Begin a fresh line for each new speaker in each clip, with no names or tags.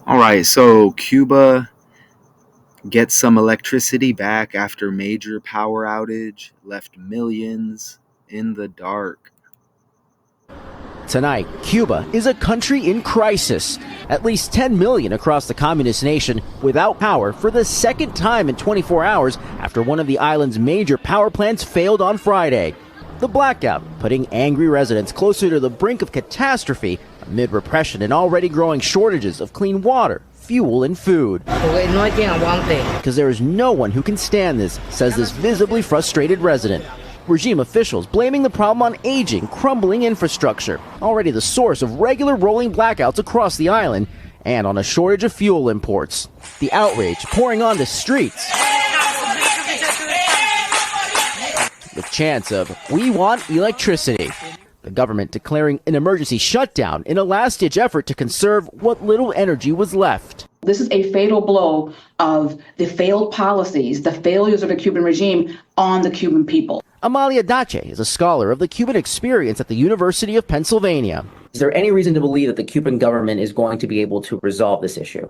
All right, so Cuba gets some electricity back after major power outage left millions in the dark.
Tonight, Cuba is a country in crisis. At least 10 million across the communist nation without power for the second time in 24 hours after one of the island's major power plants failed on Friday. The blackout putting angry residents closer to the brink of catastrophe amid repression and already growing shortages of clean water, fuel, and food. Because there is no one who can stand this, says this visibly frustrated resident. Regime officials blaming the problem on aging, crumbling infrastructure, already the source of regular rolling blackouts across the island, and on a shortage of fuel imports. The outrage pouring onto streets with chants of "We want electricity." The government declaring an emergency shutdown in a last-ditch effort to conserve what little energy was left.
This is a fatal blow of the failed policies, the failures of the Cuban regime on the Cuban people.
Amalia Dace is a scholar of the Cuban experience at the University of Pennsylvania.
Is there any reason to believe that the Cuban government is going to be able to resolve this issue?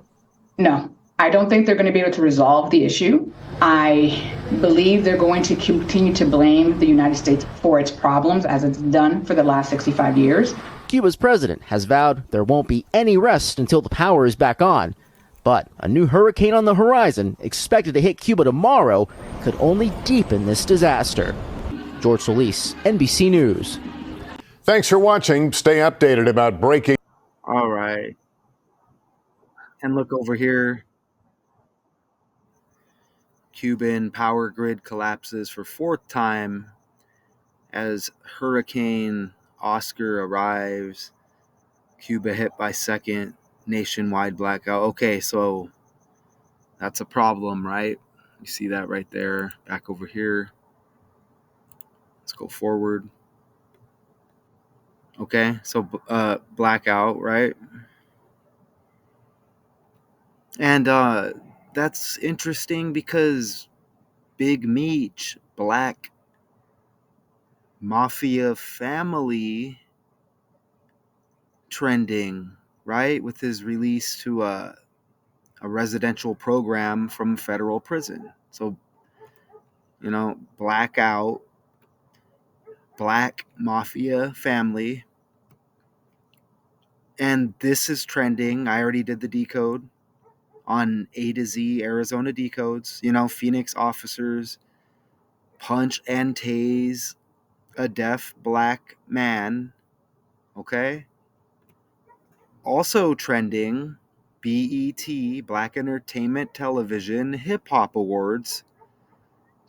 No, I don't think they're going to be able to resolve the issue. I believe they're going to continue to blame the United States for its problems, as it's done for the last 65 years.
Cuba's president has vowed there won't be any rest until the power is back on. But a new hurricane on the horizon, expected to hit Cuba tomorrow, could only deepen this disaster. George Solis, NBC News.
Thanks for watching. Stay updated about breaking.
All right. And look over here. Cuban power grid collapses for fourth time as Hurricane Oscar arrives. Cuba hit by second nationwide blackout. Okay, so that's a problem, right? You see that right there. Back over here. Let's go forward. Okay, so blackout, right? And that's interesting because Big Meech, Black Mafia family, trending, right? With his release to a residential program from federal prison. So, blackout, Black Mafia family. And this is trending. I already did the decode on A to Z Arizona decodes. Phoenix officers punch and tase a deaf black man. Okay. Also trending, BET, Black Entertainment Television Hip Hop Awards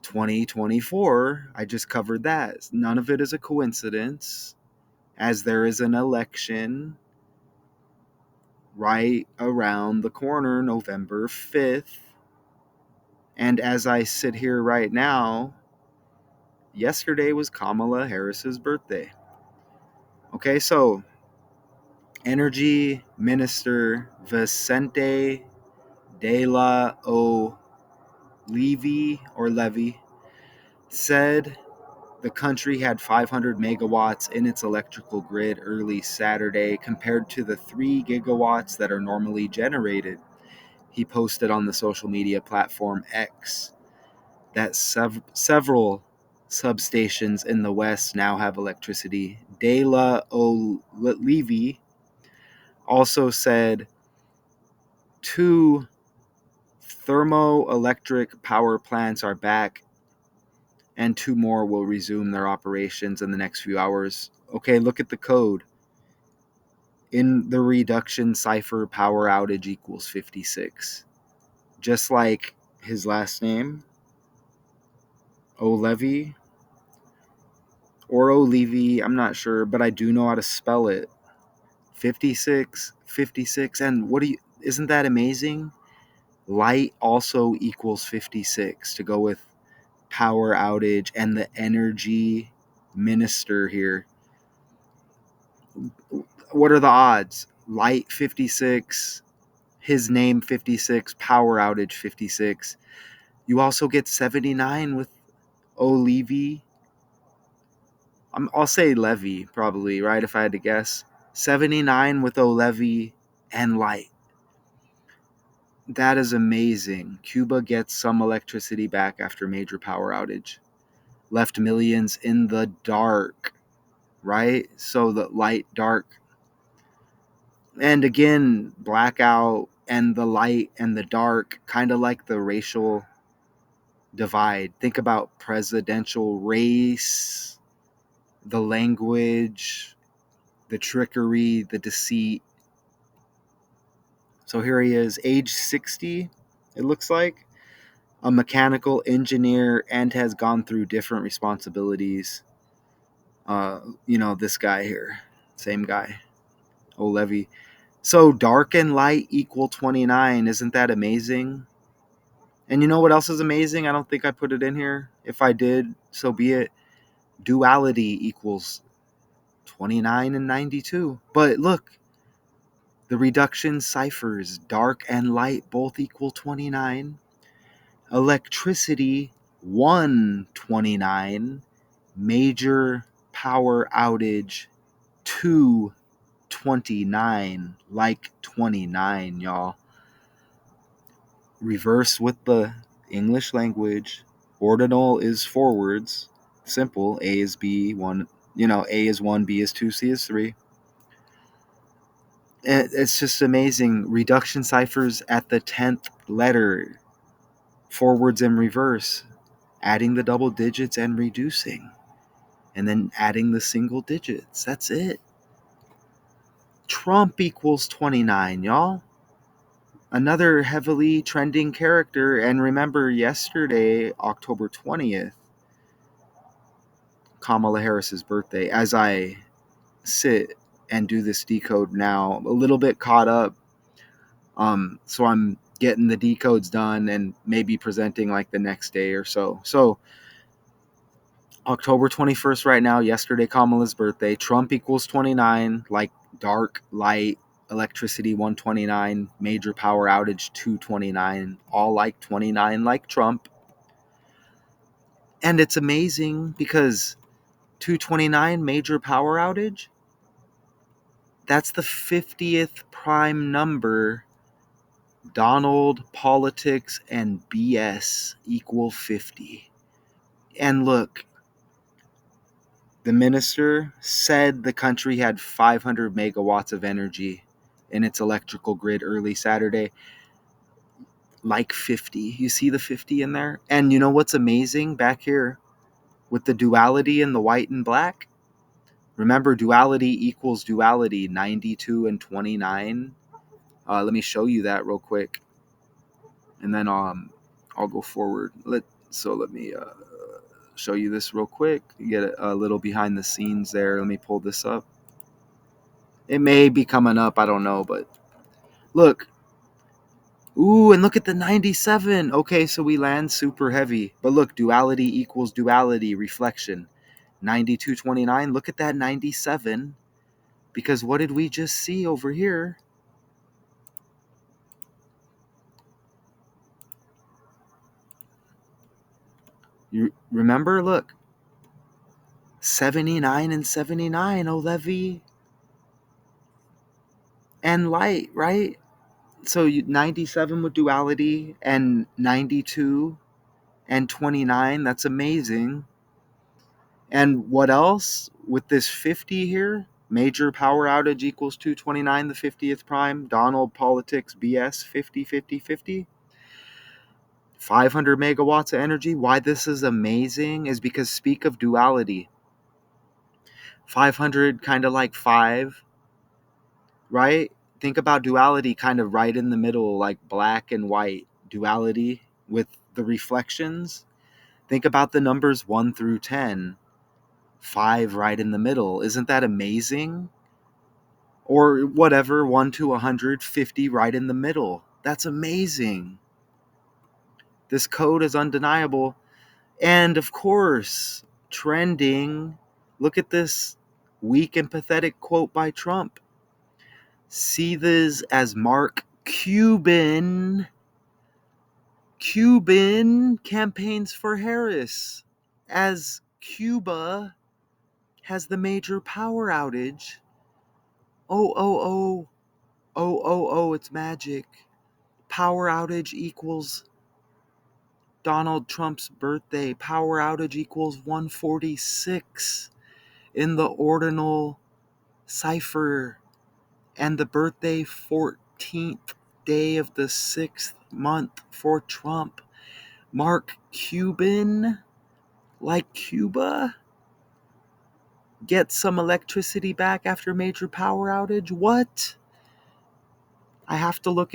2024. I just covered that. None of it is a coincidence, as there is an election right around the corner, November 5th. And as I sit here right now, yesterday was Kamala Harris's birthday. Okay, so Energy Minister Vicente de la Levy said the country had 500 megawatts in its electrical grid early Saturday compared to the 3 gigawatts that are normally generated. He posted on the social media platform X that several substations in the West now have electricity. De La Levy also said 2 thermoelectric power plants are back and 2 more will resume their operations in the next few hours. Okay, look at the code. In the reduction cipher, power outage equals 56. Just like his last name, O'Levy or O'Levy, I'm not sure, but I do know how to spell it. 56, 56, and isn't that amazing? Light also equals 56 to go with power outage and the energy minister here. What are the odds? Light 56, his name 56, power outage 56. You also get 79 with O'Levy. I'll say Levy probably, right, if I had to guess. 79 with O'Levy and light. That is amazing. Cuba gets some electricity back after major power outage. Left millions in the dark, right? So the light, dark. And again, blackout and the light and the dark, kind of like the racial divide. Think about presidential race, the language, the trickery, the deceit. So here he is, age 60, it looks like, a mechanical engineer, and has gone through different responsibilities. This guy here, same guy, O'Levy. So dark and light equal 29. Isn't that amazing? And you know what else is amazing? I don't think I put it in here. If I did, so be it. Duality equals 29 and 92. But look, the reduction ciphers, dark and light, both equal 29. Electricity, 129. Major power outage, 229. Like 29, y'all. Reverse with the English language. Ordinal is forwards. Simple. A is B, 1. A is 1, B is 2, C is 3. It's just amazing. Reduction ciphers at the 10th letter. Forwards and reverse. Adding the double digits and reducing. And then adding the single digits. That's it. Trump equals 29, y'all. Another heavily trending character. And remember, yesterday, October 20th, Kamala Harris's birthday. As I sit and do this decode now, a little bit caught up. So I'm getting the decodes done and maybe presenting like the next day or so. So October 21st right now, yesterday Kamala's birthday. Trump equals 29, like dark, light, electricity 129, major power outage 229, all like 29 like Trump. And it's amazing because 229 major power outage, that's the 50th prime number. Donald, politics, and BS equal 50. And look, the minister said the country had 500 megawatts of energy in its electrical grid early Saturday. Like 50. You see the 50 in there? And you know what's amazing back here with the duality in the white and black? Remember, duality equals duality, 92 and 29. Let me show you that real quick. And then I'll go forward. Let me show you this real quick. You get a little behind the scenes there. Let me pull this up. It may be coming up, I don't know, but look. Ooh, and look at the 97. Okay, so we land super heavy. But look, duality equals duality, reflection. 9229. Look at that 97. Because what did we just see over here? You remember? Look. 79 and 79, O'Levy. And light, right? So 97 with duality and 92 and 29. That's amazing. And what else with this 50 here? Major power outage equals 229, the 50th prime. Donald, politics, BS, 50, 50, 50. 500 megawatts of energy. Why this is amazing is because speak of duality. 500 kind of like 5, right? Think about duality kind of right in the middle, like black and white. Duality with the reflections. Think about the numbers 1 through 10. 5 right in the middle. Isn't that amazing? Or whatever, 1 to 150 right in the middle. That's amazing. This code is undeniable. And of course, trending. Look at this weak and pathetic quote by Trump. See this as Mark Cuban. Cuban campaigns for Harris as Cuba has the major power outage. Oh, it's magic. Power outage equals Donald Trump's birthday. Power outage equals 146 in the ordinal cipher. And the birthday 14th day of the 6th month for Trump. Mark Cuban, like Cuba, get some electricity back after major power outage? What? We have to look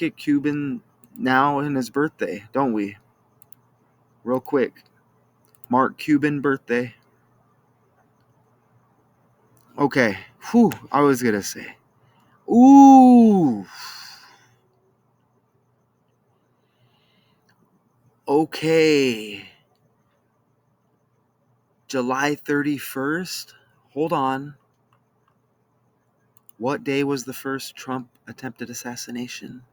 at Cuban now and his birthday, don't we? Real quick. Mark Cuban birthday. Okay. Whew, I was going to say. Ooh. Okay. July 31st. Hold on. What day was the first Trump attempted assassination?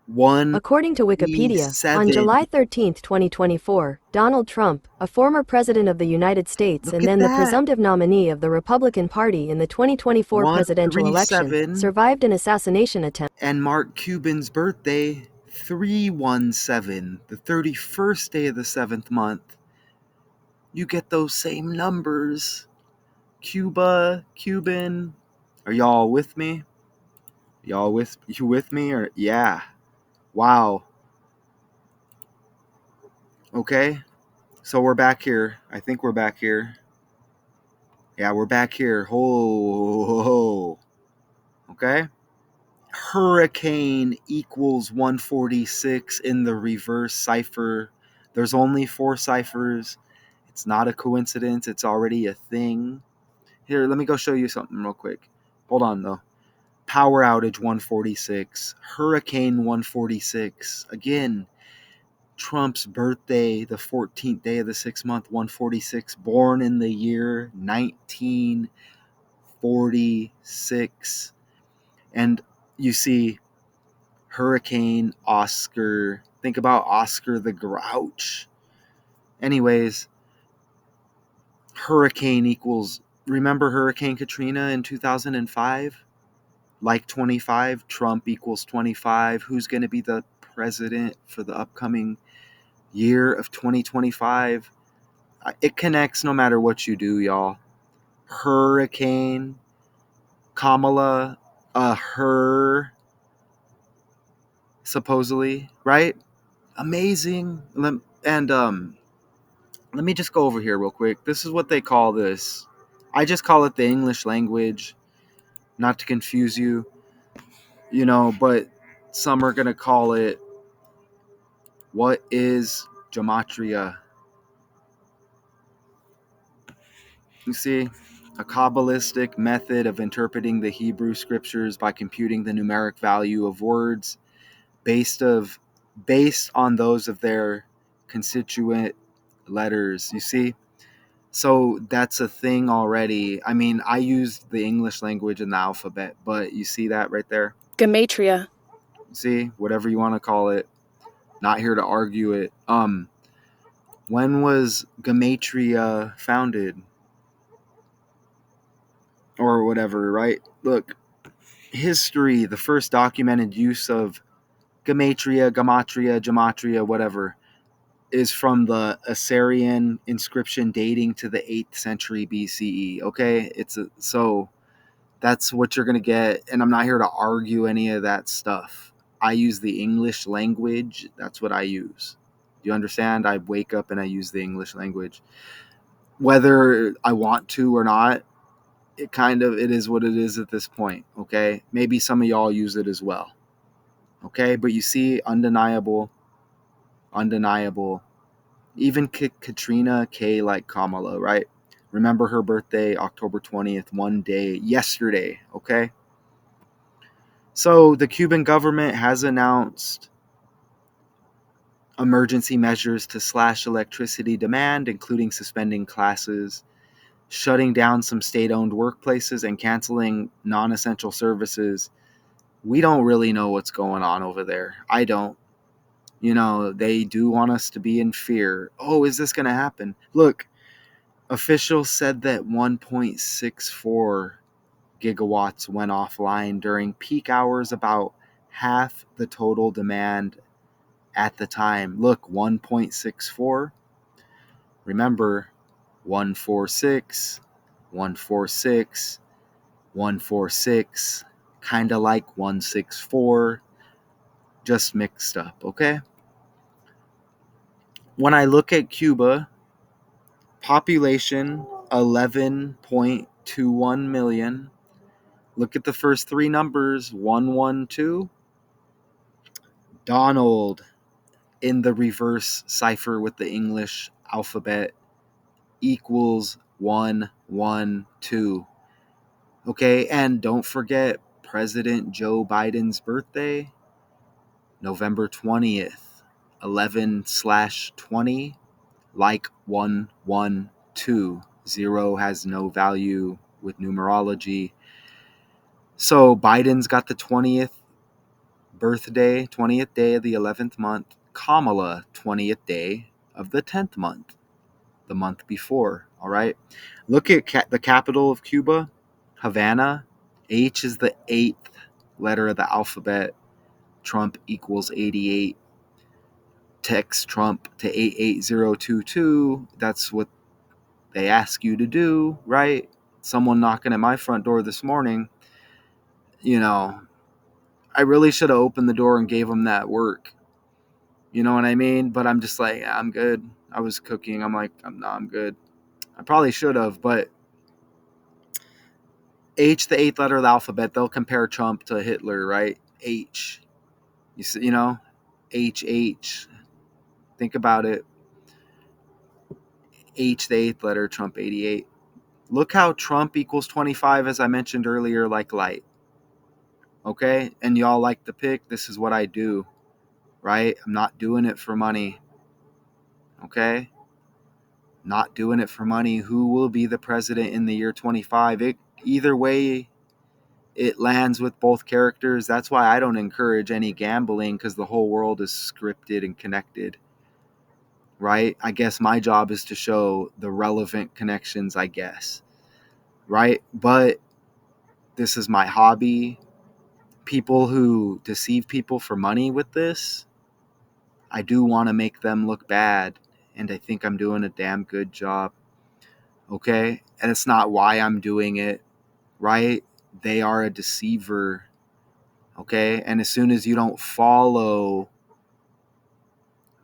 According to Wikipedia, on
137.
July 13, 2024, Donald Trump, a former president of the United States
Look
and
at
then the
that.
presumptive nominee of the Republican Party in the 2024 presidential election,
137.
survived an assassination attempt.
And Mark Cuban's birthday, 317, the 31st day of the 7th month. You get those same numbers. Cuba, Cuban. Are y'all with me? You with me? Or yeah. Wow. Okay. So we're back here. I think we're back here. Yeah, we're back here. Ho. Okay. Hurricane equals 146 in the reverse cipher. There's only 4 ciphers. It's not a coincidence. It's already a thing. Here, let me go show you something real quick. Hold on, though. Power outage 146. Hurricane 146. Again, Trump's birthday, the 14th day of the 6th month, 146. Born in the year 1946. And you see Hurricane Oscar. Think about Oscar the Grouch. Anyways, hurricane equals, remember Hurricane Katrina in 2005? Like 25, Trump equals 25. Who's going to be the president for the upcoming year of 2025? It connects no matter what you do, y'all. Hurricane, Kamala, her, supposedly, right? Amazing. And let me just go over here real quick. This is what they call this. I just call it the English language, not to confuse you, but some are going to call it, what is gematria? You see, a Kabbalistic method of interpreting the Hebrew scriptures by computing the numeric value of words based on those of their constituent letters. You see? So that's a thing already. I mean, I used the English language in the alphabet, but you see that right there?
Gematria.
See, whatever you want to call it. Not here to argue it. When was gematria founded? Or whatever, right? Look, history, the first documented use of gematria, whatever, is from the Assyrian inscription dating to the 8th century BCE. Okay, so that's what you're gonna get, and I'm not here to argue any of that stuff. I use the English language. That's what I use. Do you understand? I wake up and I use the English language, whether I want to or not. It is what it is at this point. Okay, maybe some of y'all use it as well. Okay, but you see, undeniable. Even Katrina K, like Kamala, right? Remember her birthday, October 20th, one day, yesterday, okay? So the Cuban government has announced emergency measures to slash electricity demand, including suspending classes, shutting down some state-owned workplaces, and canceling non-essential services. We don't really know what's going on over there. I don't. They do want us to be in fear. Oh, is this going to happen? Look, officials said that 1.64 gigawatts went offline during peak hours, about half the total demand at the time. Look, 1.64. Remember, 146, 146, 146, kind of like 164, just mixed up, okay? When I look at Cuba, population 11.21 million. Look at the first three numbers, 112. Donald in the reverse cipher with the English alphabet equals 112. Okay, and don't forget President Joe Biden's birthday, November 20th, 11/20, like 112. Zero has no value with numerology. So Biden's got the 20th birthday, 20th day of the 11th month. Kamala, 20th day of the 10th month, the month before. All right. Look at the capital of Cuba, Havana. H is the 8th letter of the alphabet. Trump equals 88. Text Trump to 88022. That's what they ask you to do, right? Someone knocking at my front door this morning, I really should have opened the door and gave them that work. You know what I mean? But I'm just like, I'm good. I was cooking. I'm like, I'm good. I probably should have, but H, the 8th letter of the alphabet, they'll compare Trump to Hitler, right? H. You see, H. Think about it. H, the 8th letter, Trump 88. Look how Trump equals 25, as I mentioned earlier, like light. Okay? And y'all like the pick. This is what I do, right? I'm not doing it for money. Okay? Not doing it for money. Who will be the president in the year 25? Either way, it lands with both characters. That's why I don't encourage any gambling, because the whole world is scripted and connected, right? I guess my job is to show the relevant connections, I guess, right? But this is my hobby. People who deceive people for money with this, I do want to make them look bad, and I think I'm doing a damn good job, okay? And it's not why I'm doing it, right? They are a deceiver, okay? And as soon as you don't follow,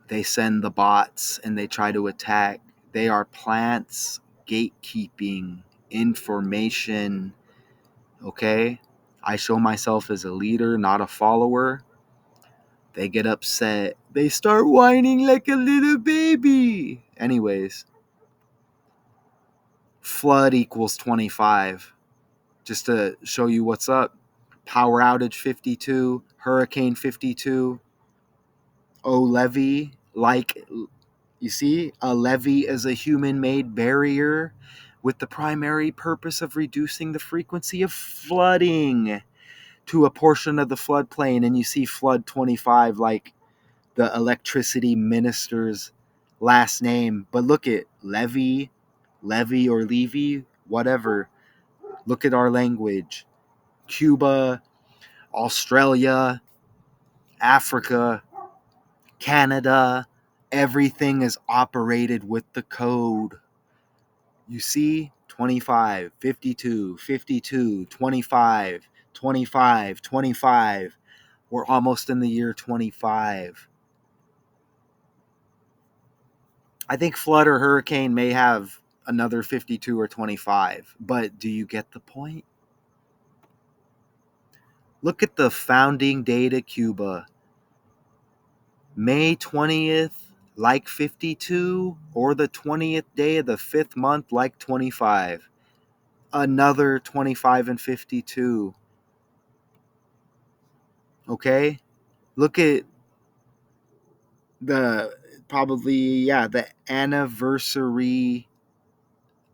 they send the bots and they try to attack. They are plants gatekeeping information, okay? I show myself as a leader, not a follower. They get upset. They start whining like a little baby. Anyways, flood equals 25. Just to show you what's up. Power outage 52, hurricane 52. Levee, like, you see, a levee is a human-made barrier with the primary purpose of reducing the frequency of flooding to a portion of the floodplain. And you see flood 25, like the electricity minister's last name. But look at Levy or Levy, whatever. Look at our language. Cuba, Australia, Africa, Canada, everything is operated with the code. You see, 25, 52, 52, 25, 25, 25. We're almost in the year 25. I think flood or hurricane may have another 52 or 25, but do you get the point? Look at the founding date of Cuba. May 20th, like 52, or the 20th day of the 5th month, like 25. Another 25 and 52. Okay? Look at the the anniversary.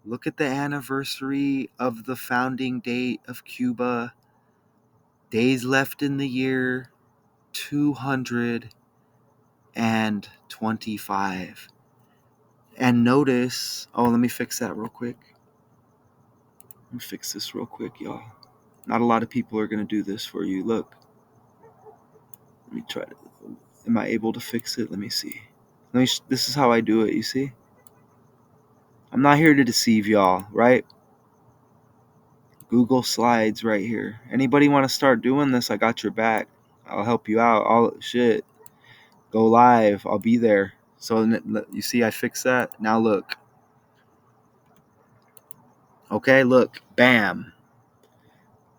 Look at the anniversary of the founding date of Cuba. Days left in the year, 225. And notice, let me fix that real quick. Let me fix this real quick, y'all. Not a lot of people are going to do this for you. Look, let me try to. Am I able to fix it? Let me see. This is how I do it, you see? I'm not here to deceive y'all, right? Google Slides right here. Anybody want to start doing this? I got your back. I'll help you out. Go live. I'll be there. So you see I fixed that? Now look. Okay, look. Bam.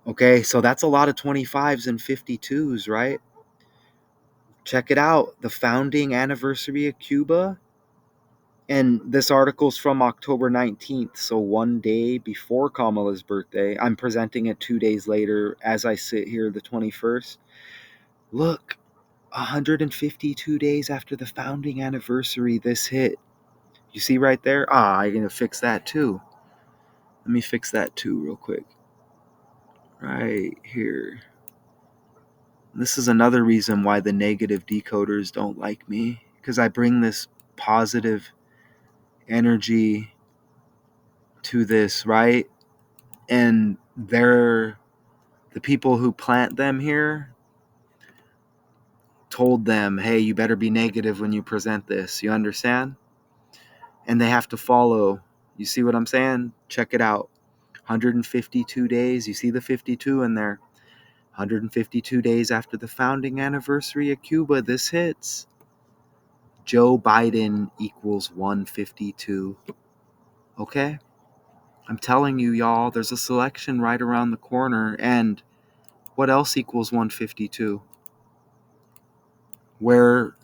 Okay, so that's a lot of 25s and 52s, right? Check it out. The founding anniversary of Cuba. And this article's from October 19th, so one day before Kamala's birthday. I'm presenting it 2 days later as I sit here, the 21st. Look, 152 days after the founding anniversary, this hit. You see right there? I'm going to fix that too. Let me fix that too real quick. Right here. This is another reason why the negative decoders don't like me, because I bring this positive energy to this, right? And the people who plant them here told them, hey, you better be negative when you present this. You understand? And they have to follow. You see what I'm saying? Check it out. 152 days. You see the 52 in there. 152 days after the founding anniversary of Cuba, this hits. Joe Biden equals 152. Okay? I'm telling you, y'all, there's a selection right around the corner. And what else equals 152? Where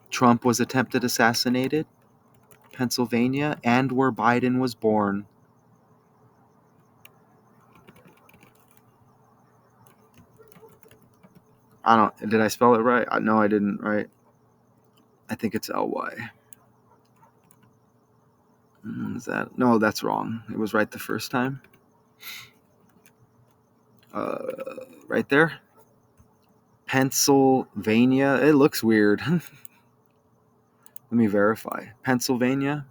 Trump was attempted assassinated, Pennsylvania, and where Biden was born. Did I spell it right? No, I didn't, right? I think it's Ly. No, that's wrong. It was right the first time. Right there. Pennsylvania. It looks weird. Let me verify. Pennsylvania.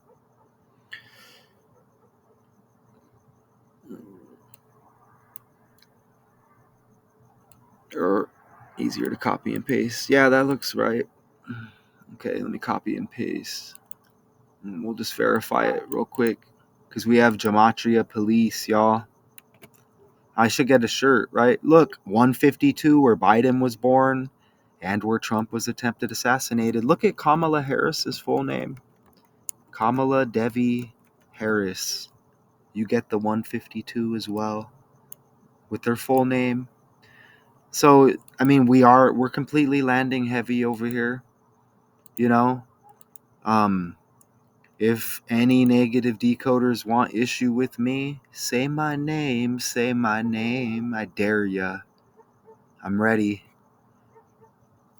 Or easier to copy and paste. Yeah, that looks right. Okay, let me copy and paste. And we'll just verify it real quick. Because we have Gematria Police, y'all. I should get a shirt, right? Look, 152 where Biden was born and where Trump was attempted assassinated. Look at Kamala Harris's full name. Kamala Devi Harris. You get the 152 as well with their full name. So, I mean, we're completely landing heavy over here, you know? If any negative decoders want issue with me, say my name, I dare ya. I'm ready.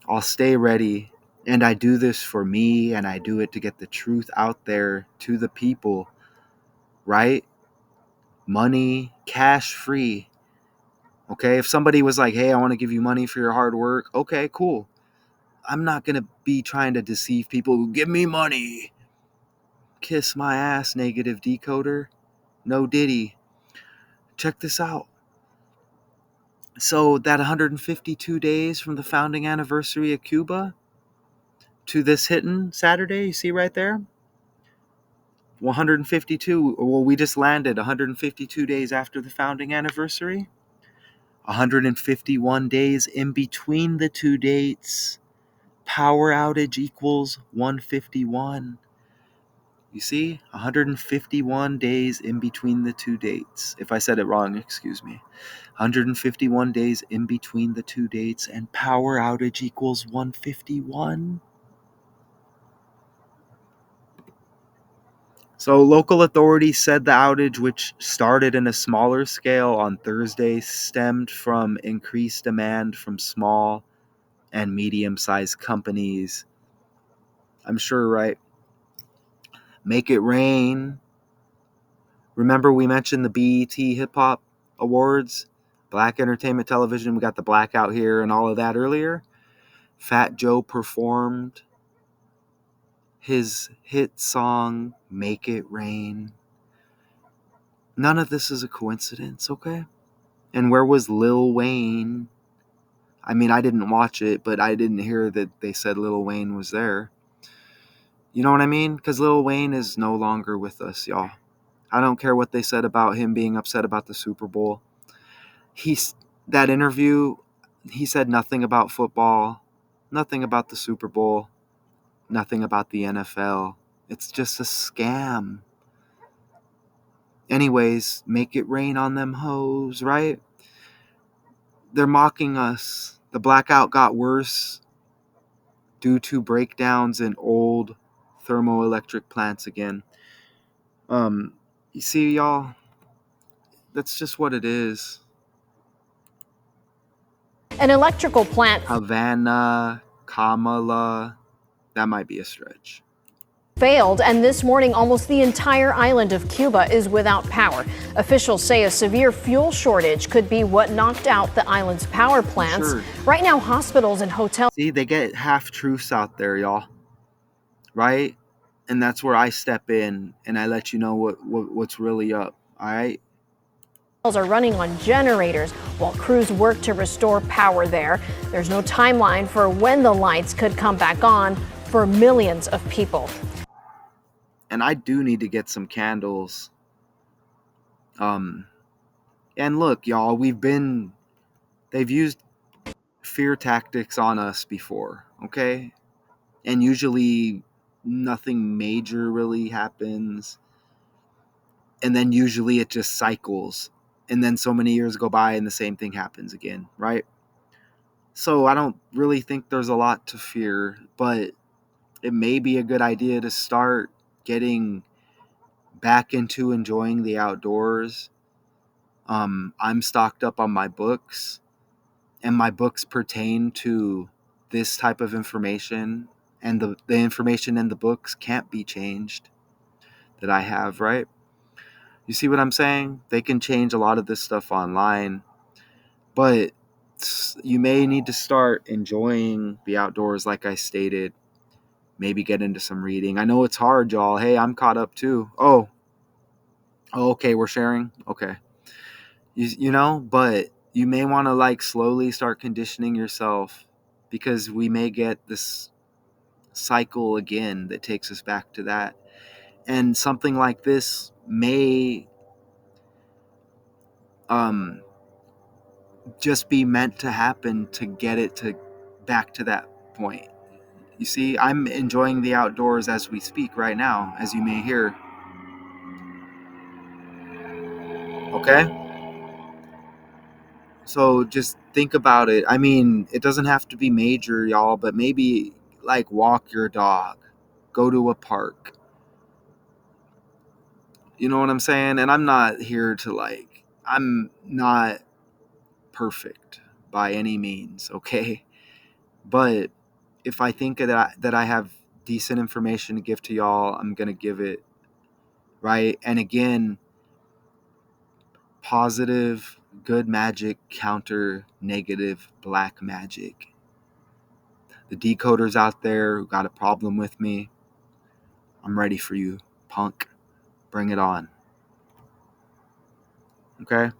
I'll stay ready. And I do this for me, and I do it to get the truth out there to the people, right? Money, cash free. Okay, if somebody was like, hey, I want to give you money for your hard work, okay, cool. I'm not going to be trying to deceive people who give me money. Kiss my ass, negative decoder. No diddy. Check this out. So that 152 days from the founding anniversary of Cuba to this hitting Saturday, you see right there? 152. Well, we just landed 152 days after the founding anniversary. 151 days in between the two dates. Power outage equals 151. You see? 151 days in between the two dates. If I said it wrong, excuse me. 151 days in between the two dates, and power outage equals 151. So local authorities said the outage, which started in a smaller scale on Thursday, stemmed from increased demand from small and medium-sized companies. I'm sure, right? Make It Rain. Remember we mentioned the BET Hip Hop Awards, Black Entertainment Television. We got the blackout here and all of that earlier. Fat Joe performed his hit song, Make It Rain. None of this is a coincidence, okay? And where was Lil Wayne? I mean, I didn't watch it, but I didn't hear that they said Lil Wayne was there. You know what I mean? Because Lil Wayne is no longer with us, y'all. I don't care what they said about him being upset about the Super Bowl. He's that interview, he said nothing about football, nothing about the Super Bowl, nothing about the NFL. It's just a scam. Anyways, make it rain on them hoes, right? They're mocking us. The blackout got worse due to breakdowns in old thermoelectric plants again. You see, y'all, that's just what it is.
An electrical plant
Havana, Kamala, that might be a stretch.
failed, and this morning almost the entire island of Cuba is without power. Officials say a severe fuel shortage could be what knocked out the island's power plants.
Sure.
Right now, hospitals and hotels
See, they get half truths out there, y'all. Right? And that's where I step in and I let you know what's really up. All right?
are running on generators while crews work to restore power there. There's no timeline for when the lights could come back on for millions of people.
And I do need to get some candles. And look, y'all, they've used fear tactics on us before, okay? And usually nothing major really happens. And then usually it just cycles. And then so many years go by and the same thing happens again, right? So I don't really think there's a lot to fear, but it may be a good idea to start getting back into enjoying the outdoors. I'm stocked up on my books, and my books pertain to this type of information, and the information in the books can't be changed that I have, right? You see what I'm saying? They can change a lot of this stuff online, but you may need to start enjoying the outdoors like I stated. Maybe get into some reading. I know it's hard, y'all. Hey, I'm caught up too. Oh, okay, we're sharing. Okay. But you may want to like slowly start conditioning yourself, because we may get this cycle again that takes us back to that. And something like this may just be meant to happen to get it to back to that point. You see, I'm enjoying the outdoors as we speak right now, as you may hear. Okay? So just think about it. I mean, it doesn't have to be major, y'all, but maybe like walk your dog, go to a park. You know what I'm saying? And I'm not perfect by any means, okay? But if I think that I have decent information to give to y'all, I'm going to give it, right? And again, positive, good magic counter negative black magic. The decoders out there who got a problem with me, I'm ready for you, punk. Bring it on. Okay?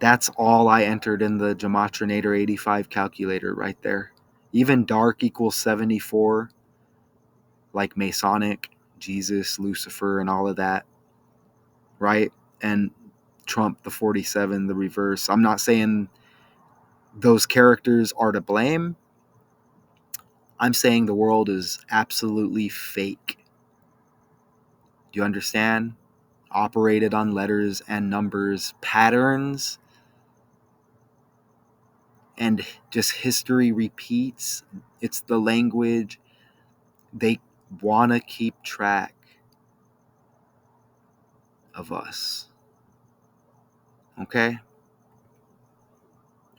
That's all I entered in the Gematrinator 85 calculator right there. Even dark equals 74, like Masonic, Jesus, Lucifer, and all of that, right? And Trump, the 47, the reverse. I'm not saying those characters are to blame. I'm saying the world is absolutely fake. Do you understand? Operated on letters and numbers, patterns, and just history repeats. It's the language. They want to keep track of us. Okay?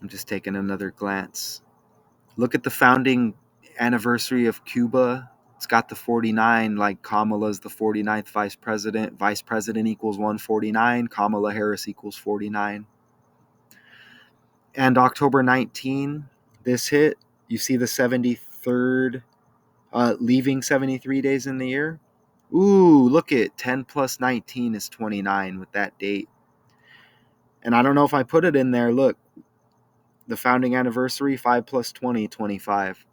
I'm just taking another glance. Look at the founding anniversary of Cuba. It's got the 49, like Kamala's the 49th vice president. Vice president equals 149. Kamala Harris equals 49. And October 19, this hit. You see the 73rd, leaving 73 days in the year. Ooh, look at 10 plus 19 is 29 with that date. And I don't know if I put it in there. Look, the founding anniversary, 5 plus 20, 25.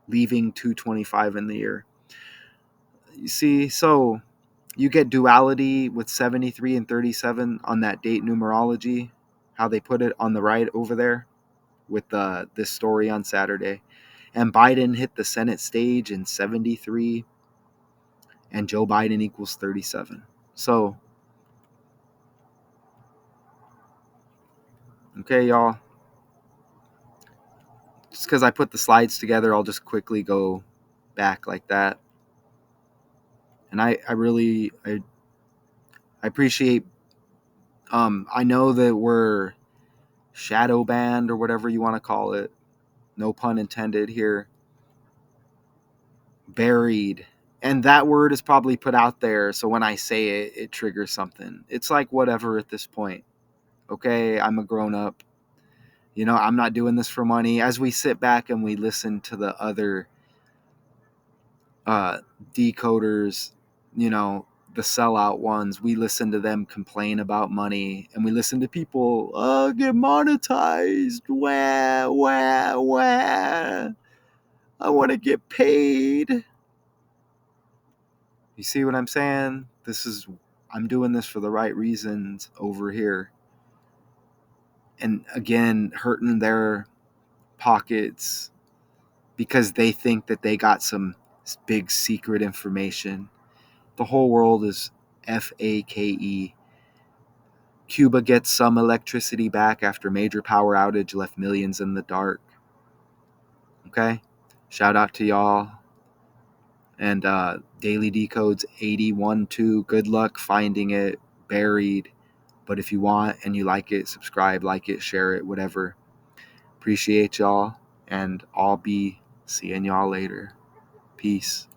Leaving 225 in the year. You see, so you get duality with 73 and 37 on that date numerology, how they put it on the right over there with this story on Saturday. And Biden hit the Senate stage in 73, and Joe Biden equals 37. So, okay, y'all. Just because I put the slides together, I'll just quickly go back like that. And I appreciate. I know that we're shadow banned or whatever you want to call it. No pun intended here. Buried. And that word is probably put out there, so when I say it, it triggers something. It's like whatever at this point. Okay, I'm a grown up. I'm not doing this for money. As we sit back and we listen to the other decoders, the sellout ones, we listen to them complain about money, and we listen to people get monetized. Wah. I want to get paid. You see what I'm saying? I'm doing this for the right reasons over here. And again, hurting their pockets because they think that they got some big secret information. The whole world is FAKE. Cuba gets some electricity back after major power outage left millions in the dark. Okay? Shout out to y'all. And Daily Decodes 812. Good luck finding it buried. But if you want and you like it, subscribe, like it, share it, whatever. Appreciate y'all. And I'll be seeing y'all later. Peace.